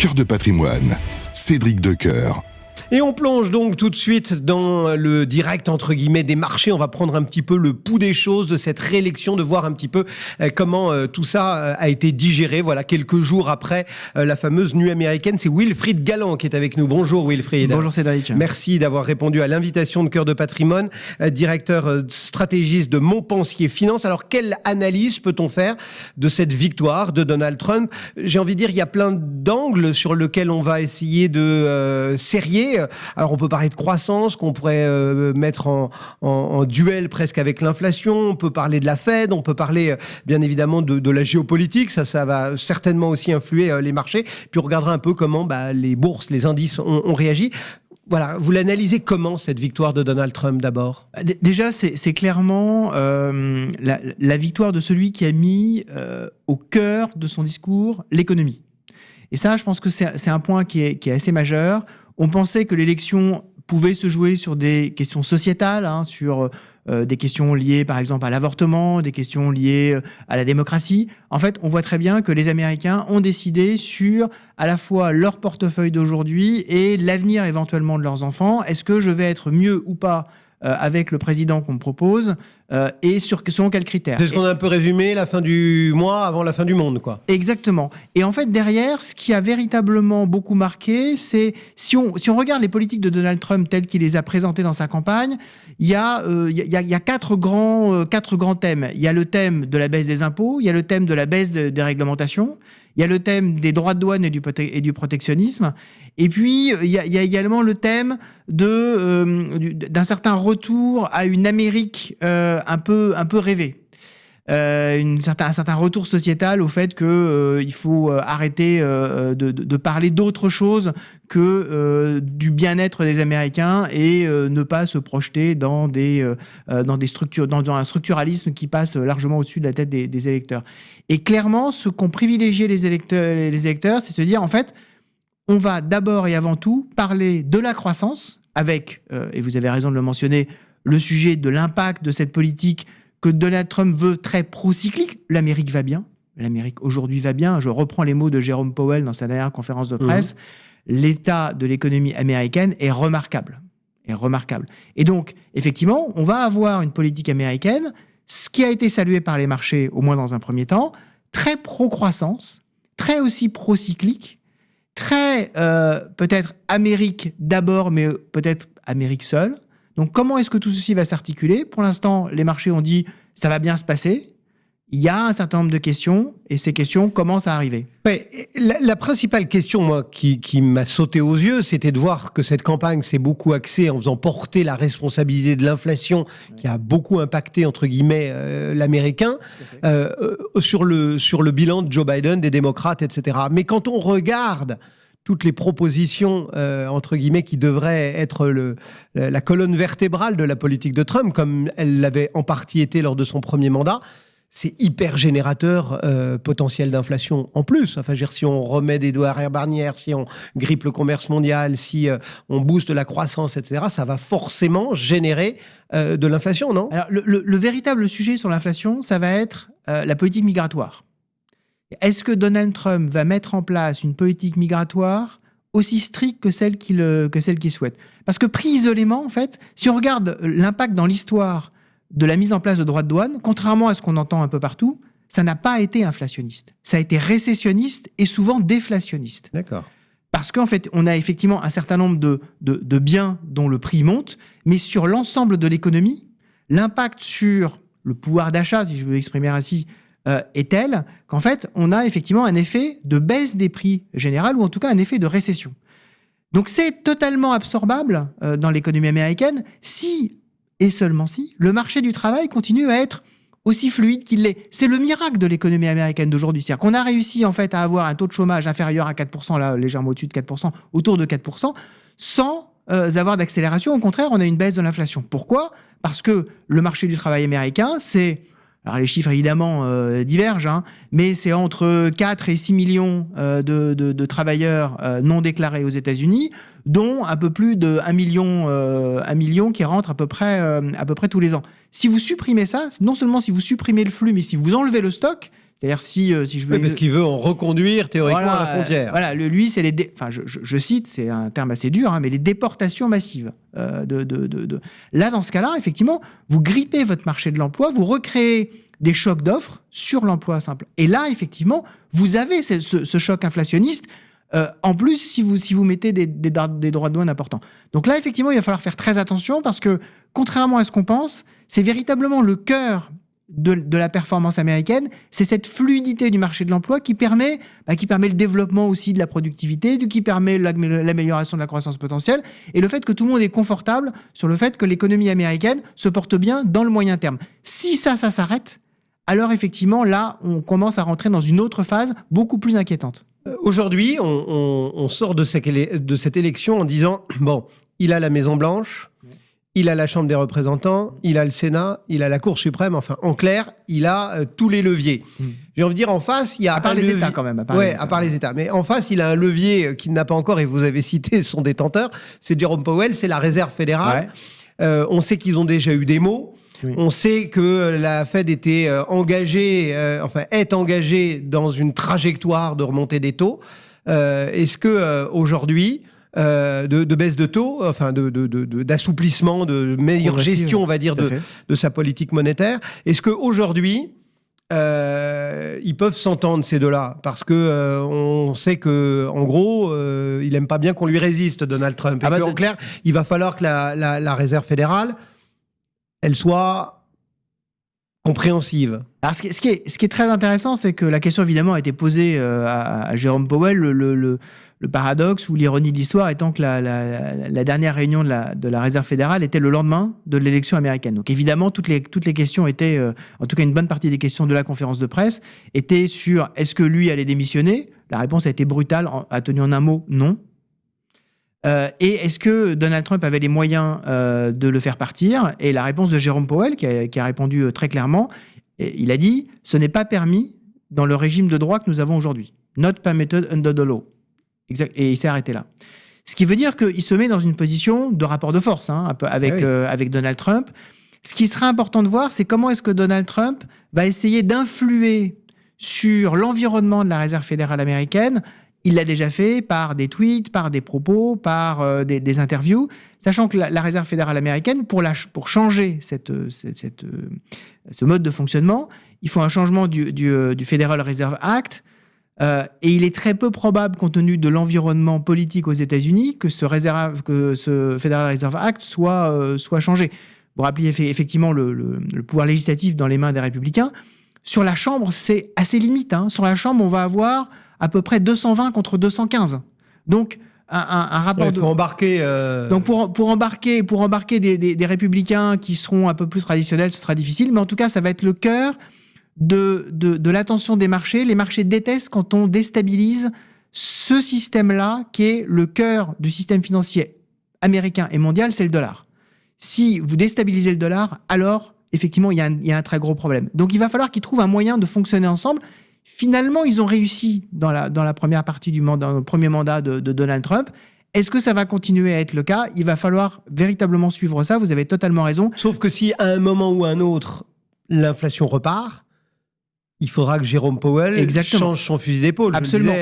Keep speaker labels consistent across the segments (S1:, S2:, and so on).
S1: Cœur de patrimoine, Cédric Decoeur.
S2: Et on plonge donc tout de suite dans le direct, entre guillemets, des marchés. On va prendre un petit peu le pouls des choses de cette réélection, de voir un petit peu comment tout ça a été digéré. Voilà, quelques jours après la fameuse nuit américaine. C'est Wilfried Galland qui est avec nous. Bonjour Wilfried.
S3: Bonjour Cédric.
S2: Merci d'avoir répondu à l'invitation de Cœur de patrimoine, directeur stratégiste de Montpensier Finance. Alors, quelle analyse peut-on faire de cette victoire de Donald Trump ? J'ai envie de dire, il y a plein d'angles sur lesquels on va essayer de serrer. Alors on peut parler de croissance qu'on pourrait mettre en duel presque avec l'inflation, on peut parler de la Fed, on peut parler bien évidemment de la géopolitique, ça va certainement aussi influer les marchés, puis on regardera un peu comment les bourses, les indices ont réagi. Voilà, vous l'analysez comment cette victoire de Donald Trump d'abord ?
S3: Déjà, c'est clairement la victoire de celui qui a mis au cœur de son discours l'économie. Et ça, je pense que c'est un point qui est assez majeur. On pensait que l'élection pouvait se jouer sur des questions sociétales, sur des questions liées par exemple à l'avortement, des questions liées à la démocratie. En fait, on voit très bien que les Américains ont décidé sur à la fois leur portefeuille d'aujourd'hui et l'avenir éventuellement de leurs enfants. Est-ce que je vais être mieux ou pas avec le président qu'on me propose et selon quels critères.
S2: C'est ce qu'on a un peu résumé, la fin du mois avant la fin du monde, quoi.
S3: Exactement. Et en fait, derrière, ce qui a véritablement beaucoup marqué, c'est si on regarde les politiques de Donald Trump telles qu'il les a présentées dans sa campagne, il y a quatre grands thèmes. Il y a le thème de la baisse des impôts, il y a le thème de la baisse des réglementations, il y a le thème des droits de douane et du protectionnisme. Et puis, il y a également le thème d'un certain retour à une Amérique un peu rêvée. Un certain retour sociétal au fait qu'il faut arrêter de parler d'autre chose que du bien-être des Américains et ne pas se projeter dans des structures, dans un structuralisme qui passe largement au-dessus de la tête des électeurs. Et clairement, ce qu'ont privilégié les électeurs, c'est de se dire, en fait, on va d'abord et avant tout parler de la croissance avec, et vous avez raison de le mentionner, le sujet de l'impact de cette politique que Donald Trump veut très pro-cyclique. L'Amérique va bien. L'Amérique aujourd'hui va bien. Je reprends les mots de Jérôme Powell dans sa dernière conférence de presse. L'état de l'économie américaine est remarquable. Et donc, effectivement, on va avoir une politique américaine, ce qui a été salué par les marchés, au moins dans un premier temps, très pro-croissance, très aussi pro-cyclique, très peut-être Amérique d'abord, mais peut-être Amérique seule. Donc, comment est-ce que tout ceci va s'articuler ? Pour l'instant, les marchés ont dit « ça va bien se passer ». Il y a un certain nombre de questions, et ces questions commencent à arriver.
S2: Ouais, la principale question, moi, qui m'a sauté aux yeux, c'était de voir que cette campagne s'est beaucoup axée en faisant porter la responsabilité de l'inflation, qui a beaucoup impacté, entre guillemets, l'Américain, sur le bilan de Joe Biden, des démocrates, etc. Mais quand on regarde toutes les propositions, entre guillemets, qui devraient être la colonne vertébrale de la politique de Trump, comme elle l'avait en partie été lors de son premier mandat, c'est hyper générateur potentiel d'inflation en plus. Enfin, je veux dire, si on remet des doigts arrière-barnières, si on grippe le commerce mondial, si on booste la croissance, etc., ça va forcément générer de l'inflation, non ?
S3: Alors, le véritable sujet sur l'inflation, ça va être la politique migratoire. Est-ce que Donald Trump va mettre en place une politique migratoire aussi stricte que celle qu'il souhaite ? Parce que pris isolément, en fait, si on regarde l'impact dans l'histoire de la mise en place de droits de douane, contrairement à ce qu'on entend un peu partout, ça n'a pas été inflationniste. Ça a été récessionniste et souvent déflationniste.
S2: D'accord.
S3: Parce qu'en fait, on a effectivement un certain nombre de biens dont le prix monte, mais sur l'ensemble de l'économie, l'impact sur le pouvoir d'achat, si je veux exprimer ainsi, est tel qu'en fait, on a effectivement un effet de baisse des prix général, ou en tout cas un effet de récession. Donc c'est totalement absorbable dans l'économie américaine si, et seulement si, le marché du travail continue à être aussi fluide qu'il l'est. C'est le miracle de l'économie américaine d'aujourd'hui. C'est-à-dire qu'on a réussi en fait à avoir un taux de chômage inférieur à 4%, là légèrement au-dessus de 4%, autour de 4%, sans avoir d'accélération. Au contraire, on a une baisse de l'inflation. Pourquoi ? Parce que le marché du travail américain, c'est... Alors les chiffres évidemment divergent, mais c'est entre 4 et 6 millions de travailleurs non déclarés aux États-Unis, dont un peu plus de 1 million qui rentrent à peu près tous les ans. Si vous supprimez ça, non seulement si vous supprimez le flux, mais si vous enlevez le stock, C'est-à-dire si je veux...
S2: Oui, parce qu'il veut en reconduire théoriquement à la frontière.
S3: Voilà, lui, c'est je cite, c'est un terme assez dur, mais les déportations massives. Là, dans ce cas-là, effectivement, vous grippez votre marché de l'emploi, vous recréez des chocs d'offres sur l'emploi simple. Et là, effectivement, vous avez ce choc inflationniste. En plus, si vous mettez des droits de douane importants. Donc là, effectivement, il va falloir faire très attention parce que, contrairement à ce qu'on pense, c'est véritablement le cœur de la performance américaine, c'est cette fluidité du marché de l'emploi qui permet le développement aussi de la productivité, qui permet l'amélioration de la croissance potentielle, et le fait que tout le monde est confortable sur le fait que l'économie américaine se porte bien dans le moyen terme. Si ça s'arrête, alors effectivement, là, on commence à rentrer dans une autre phase beaucoup plus inquiétante.
S2: Aujourd'hui, on sort de cette élection en disant, bon, il a la Maison-Blanche, il a la Chambre des représentants, il a le Sénat, il a la Cour suprême, enfin, en clair, il a tous les leviers. J'ai envie de dire, en face, il y a
S3: à part les États quand même.
S2: À part les États. Mais en face, il a un levier qu'il n'a pas encore, et vous avez cité son détenteur, c'est Jerome Powell, c'est la Réserve fédérale. Ouais. On sait qu'ils ont déjà eu des mots. Oui. On sait que la Fed était est engagée dans une trajectoire de remontée des taux. Est-ce que aujourd'hui, de baisse de taux, enfin d'assouplissement, de meilleure gestion, on va dire, de sa politique monétaire, est-ce qu'aujourd'hui, ils peuvent s'entendre ces deux-là? Parce que on sait que, en gros, il n'aime pas bien qu'on lui résiste, Donald Trump. Et en clair, il va falloir que la Réserve fédérale, elle soit compréhensive.
S3: Alors, ce qui est très intéressant, c'est que la question, évidemment, a été posée à Jérôme Powell. Le paradoxe ou l'ironie de l'histoire étant que la dernière réunion de la Réserve fédérale était le lendemain de l'élection américaine. Donc, évidemment, toutes les questions étaient, en tout cas une bonne partie des questions de la conférence de presse, étaient sur est-ce que lui allait démissionner? La réponse a été brutale, a tenu en un mot, non. Et est-ce que Donald Trump avait les moyens de le faire partir? Et la réponse de Jérôme Powell, qui a répondu très clairement, il a dit « Ce n'est pas permis dans le régime de droit que nous avons aujourd'hui. Not permitted under the law ». Et il s'est arrêté là. Ce qui veut dire qu'il se met dans une position de rapport de force avec Donald Trump. Ce qui sera important de voir, c'est comment est-ce que Donald Trump va essayer d'influer sur l'environnement de la Réserve fédérale américaine. Il l'a déjà fait par des tweets, par des propos, par des interviews, sachant que la Réserve fédérale américaine, pour changer ce mode de fonctionnement, il faut un changement du Federal Reserve Act, et il est très peu probable, compte tenu de l'environnement politique aux États-Unis, que ce Federal Reserve Act soit changé. Vous rappelez effectivement le pouvoir législatif dans les mains des républicains. Sur la Chambre, c'est assez limite. Sur la Chambre, on va avoir à peu près 220 contre 215. Donc, un rapport
S2: il faut embarquer...
S3: Donc, pour embarquer des républicains qui seront un peu plus traditionnels, ce sera difficile. Mais en tout cas, ça va être le cœur de l'attention des marchés. Les marchés détestent quand on déstabilise ce système-là, qui est le cœur du système financier américain et mondial, c'est le dollar. Si vous déstabilisez le dollar, alors, effectivement, il y a un très gros problème. Donc, il va falloir qu'ils trouvent un moyen de fonctionner ensemble. Finalement, ils ont réussi dans la première partie dans le premier mandat de Donald Trump. Est-ce que ça va continuer à être le cas? Il va falloir véritablement suivre ça. Vous avez totalement raison.
S2: Sauf que si, à un moment ou à un autre, l'inflation repart, il faudra que Jérôme Powell change son fusil d'épaule.
S3: Absolument.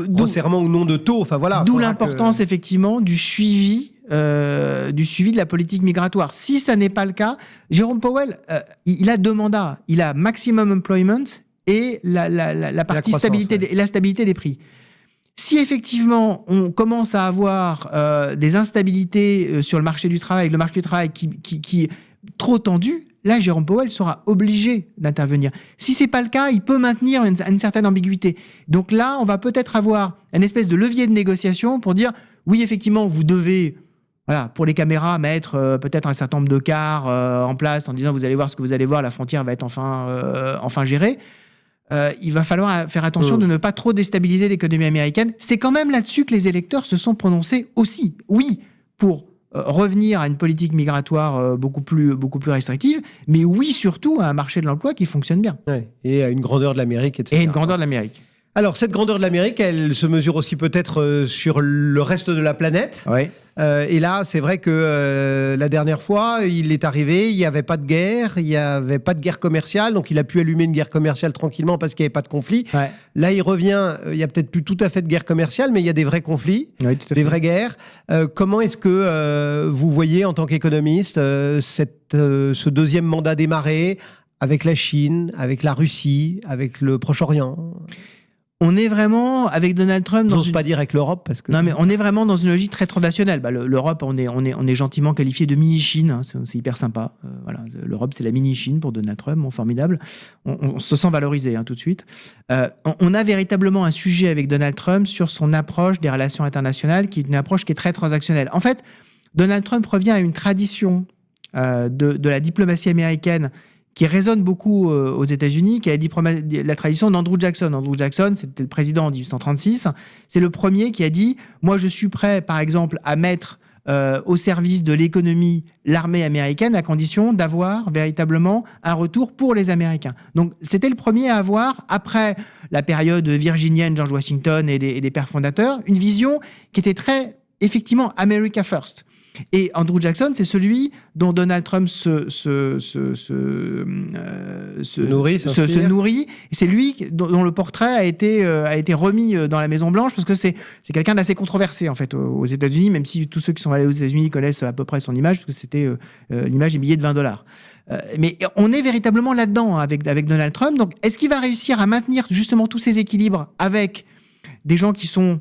S2: Grossièrement ou non de taux. Enfin, voilà,
S3: d'où l'importance, effectivement, du suivi de la politique migratoire. Si ça n'est pas le cas, Jérôme Powell, il a deux mandats. Il a maximum employment et la partie stabilité, la stabilité des prix. Si effectivement on commence à avoir des instabilités sur le marché du travail qui est trop tendu, là Jérôme Powell sera obligé d'intervenir. Si c'est pas le cas, il peut maintenir une certaine ambiguïté. Donc là, on va peut-être avoir une espèce de levier de négociation pour dire oui, effectivement, vous devez, pour les caméras, mettre peut-être un certain nombre de cars en place en disant vous allez voir ce que vous allez voir, la frontière va être enfin gérée. Il va falloir faire attention de ne pas trop déstabiliser l'économie américaine. C'est quand même là-dessus que les électeurs se sont prononcés aussi. Oui, pour revenir à une politique migratoire beaucoup plus restrictive, mais oui, surtout à un marché de l'emploi qui fonctionne bien.
S2: Ouais, et à une grandeur de l'Amérique, etc.
S3: Et une grandeur de l'Amérique.
S2: Alors, cette grandeur de l'Amérique, elle se mesure aussi peut-être sur le reste de la planète.
S3: Ouais.
S2: Et là, c'est vrai que la dernière fois, il est arrivé, il n'y avait pas de guerre, il n'y avait pas de guerre commerciale, donc il a pu allumer une guerre commerciale tranquillement parce qu'il n'y avait pas de conflit.
S3: Ouais.
S2: Là, il revient, il n'y a peut-être plus tout à fait de guerre commerciale, mais il y a des vrais conflits,
S3: Oui, tout à
S2: des
S3: fait.
S2: vraies guerres. Comment est-ce que vous voyez, en tant qu'économiste, ce deuxième mandat démarrer avec la Chine, avec la Russie, avec le Proche-Orient?
S3: On est vraiment, avec Donald Trump...
S2: J'ose pas dire avec l'Europe, parce que...
S3: Non, mais on est vraiment dans une logique très transnationale. L'Europe, on est gentiment qualifié de mini-Chine. Hein, c'est hyper sympa. Voilà. L'Europe, c'est la mini-Chine pour Donald Trump. Bon, formidable. On se sent valorisé tout de suite. On a véritablement un sujet avec Donald Trump sur son approche des relations internationales, qui est une approche qui est très transactionnelle. En fait, Donald Trump revient à une tradition de la diplomatie américaine qui résonne beaucoup aux États-Unis, qui est la tradition d'Andrew Jackson. Andrew Jackson, c'était le président en 1836. C'est le premier qui a dit « Moi, je suis prêt, par exemple, à mettre au service de l'économie l'armée américaine à condition d'avoir véritablement un retour pour les Américains. » Donc, c'était le premier à avoir, après la période virginienne, George Washington et des pères fondateurs, une vision qui était très, effectivement, America First. Et Andrew Jackson, c'est celui dont Donald Trump se nourrit. C'est lui dont le portrait a été remis dans la Maison-Blanche, parce que c'est quelqu'un d'assez controversé, en fait, aux États-Unis, même si tous ceux qui sont allés aux États-Unis connaissent à peu près son image, parce que c'était l'image des billets de $20. Mais on est véritablement là-dedans avec Donald Trump. Donc, est-ce qu'il va réussir à maintenir justement tous ces équilibres avec des gens qui sont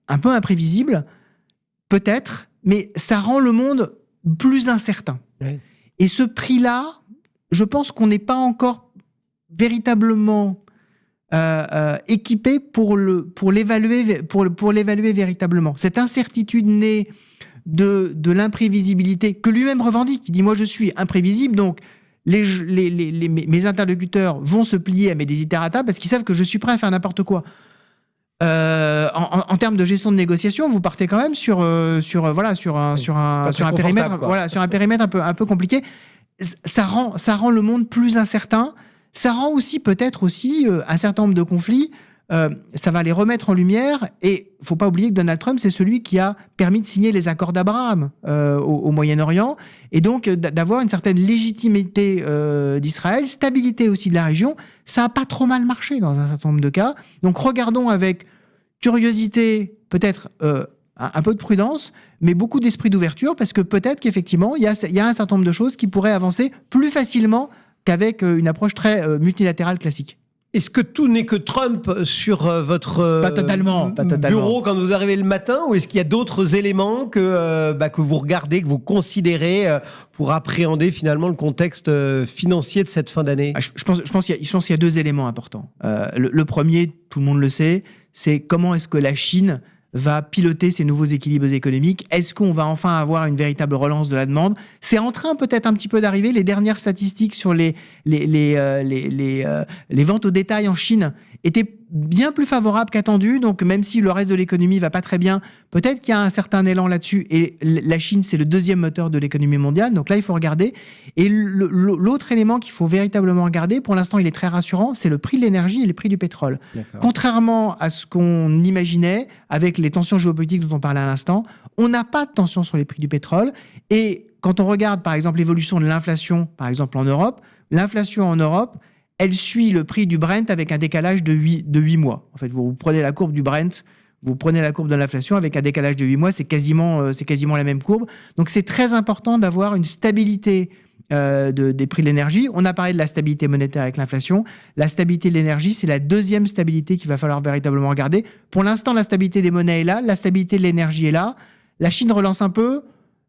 S3: un peu imprévisibles? Peut-être. Mais ça rend le monde plus incertain.
S2: Ouais.
S3: Et ce prix-là, je pense qu'on n'est pas encore véritablement équipé pour l'évaluer véritablement. Cette incertitude née de l'imprévisibilité que lui-même revendique. Il dit « Moi, je suis imprévisible, donc mes interlocuteurs vont se plier à mes desiderata parce qu'ils savent que je suis prêt à faire n'importe quoi. » En termes de gestion de négociation, vous partez quand même sur un périmètre un peu compliqué. Ça rend le monde plus incertain. Ça rend aussi peut-être un certain nombre de conflits. Ça va les remettre en lumière. Et il ne faut pas oublier que Donald Trump, c'est celui qui a permis de signer les accords d'Abraham au Moyen-Orient, et donc d'avoir une certaine légitimité d'Israël, stabilité aussi de la région. Ça n'a pas trop mal marché dans un certain nombre de cas. Donc regardons avec curiosité, peut-être un peu de prudence, mais beaucoup d'esprit d'ouverture, parce que peut-être qu'effectivement, il y a un certain nombre de choses qui pourraient avancer plus facilement qu'avec une approche très multilatérale classique.
S2: Est-ce que tout n'est que Trump sur votre
S3: Pas totalement.
S2: bureau quand vous arrivez le matin, ou est-ce qu'il y a d'autres éléments que vous regardez, que vous considérez pour appréhender finalement le contexte financier de cette fin d'année?
S3: Je pense qu'il y a deux éléments importants. Le premier, tout le monde le sait, c'est comment est-ce que la Chine va piloter ces nouveaux équilibres économiques. Est-ce qu'on va enfin avoir une véritable relance de la demande? C'est en train peut-être un petit peu d'arriver. Les dernières statistiques sur les ventes au détail en Chine étaient bien plus favorables qu'attendu. Donc même si le reste de l'économie va pas très bien, peut-être qu'il y a un certain élan là-dessus. Et la Chine, c'est le deuxième moteur de l'économie mondiale. Donc là, il faut regarder. Et l'autre élément qu'il faut véritablement regarder, pour l'instant, il est très rassurant, c'est le prix de l'énergie et le prix du pétrole.
S2: D'accord.
S3: Contrairement à ce qu'on imaginait avec les tensions géopolitiques dont on parlait à l'instant, on n'a pas de tension sur les prix du pétrole. Et quand on regarde, par exemple, l'évolution de l'inflation, par exemple en Europe, l'inflation en Europe, elle suit le prix du Brent avec un décalage de 8 mois. En fait, vous prenez la courbe du Brent, vous prenez la courbe de l'inflation avec un décalage de 8 mois, c'est quasiment la même courbe. Donc, c'est très important d'avoir une stabilité des prix de l'énergie. On a parlé de la stabilité monétaire avec l'inflation. La stabilité de l'énergie, c'est la deuxième stabilité qu'il va falloir véritablement regarder. Pour l'instant, la stabilité des monnaies est là, la stabilité de l'énergie est là. La Chine relance un peu,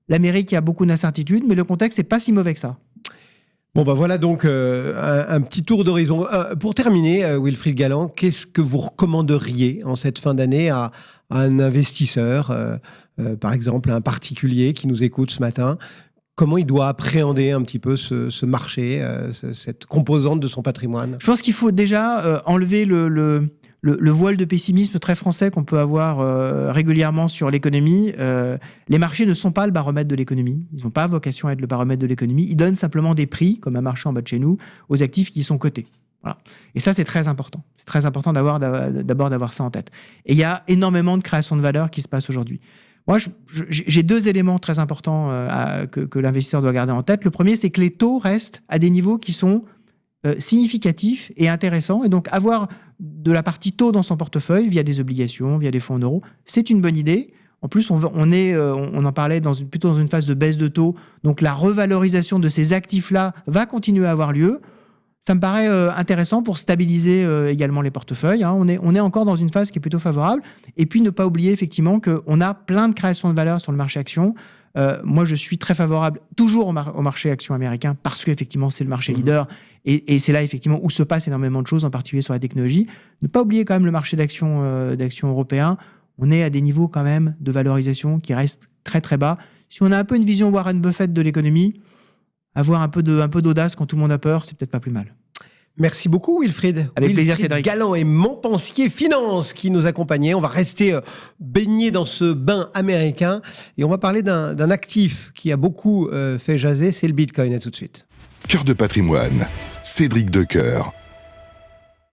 S3: l'Amérique, il y a beaucoup d'incertitudes, mais le contexte n'est pas si mauvais que ça.
S2: Bon, voilà donc un petit tour d'horizon. Pour terminer, Wilfried Galland, qu'est-ce que vous recommanderiez en cette fin d'année à un investisseur, par exemple un particulier qui nous écoute ce matin? Comment il doit appréhender un petit peu ce marché, cette composante de son patrimoine?
S3: Je pense qu'il faut déjà enlever le voile de pessimisme très français qu'on peut avoir régulièrement sur l'économie. Les marchés ne sont pas le baromètre de l'économie. Ils n'ont pas vocation à être le baromètre de l'économie. Ils donnent simplement des prix, comme un marché en bas de chez nous, aux actifs qui sont cotés. Voilà. Et ça, c'est très important. C'est très important d'abord d'avoir ça en tête. Et il y a énormément de création de valeur qui se passe aujourd'hui. Moi, j'ai 2 éléments très importants que l'investisseur doit garder en tête. Le premier, c'est que les taux restent à des niveaux qui sont significatifs et intéressants. Et donc, avoir de la partie taux dans son portefeuille, via des obligations, via des fonds en euros, c'est une bonne idée. En plus, on en parlait plutôt dans une phase de baisse de taux. Donc, la revalorisation de ces actifs-là va continuer à avoir lieu. Ça me paraît intéressant pour stabiliser également les portefeuilles. Hein. On est encore dans une phase qui est plutôt favorable. Et puis, ne pas oublier effectivement qu'on a plein de créations de valeur sur le marché action. Moi, je suis très favorable toujours au marché action américain parce qu'effectivement, c'est le marché leader. Et c'est là, effectivement, où se passe énormément de choses, en particulier sur la technologie. Ne pas oublier quand même le marché d'action européen. On est à des niveaux quand même de valorisation qui restent très, très bas. Si on a un peu une vision Warren Buffett de l'économie, avoir un peu d'audace quand tout le monde a peur, c'est peut-être pas plus mal.
S2: Merci beaucoup, Wilfried.
S3: Avec plaisir, Cédric.
S2: Galland et Montpensier Finance qui nous accompagnaient. On va rester baigné dans ce bain américain et on va parler d'un actif qui a beaucoup fait jaser, c'est le Bitcoin. À tout de suite.
S1: Cœur de patrimoine, Cédric Decoeur.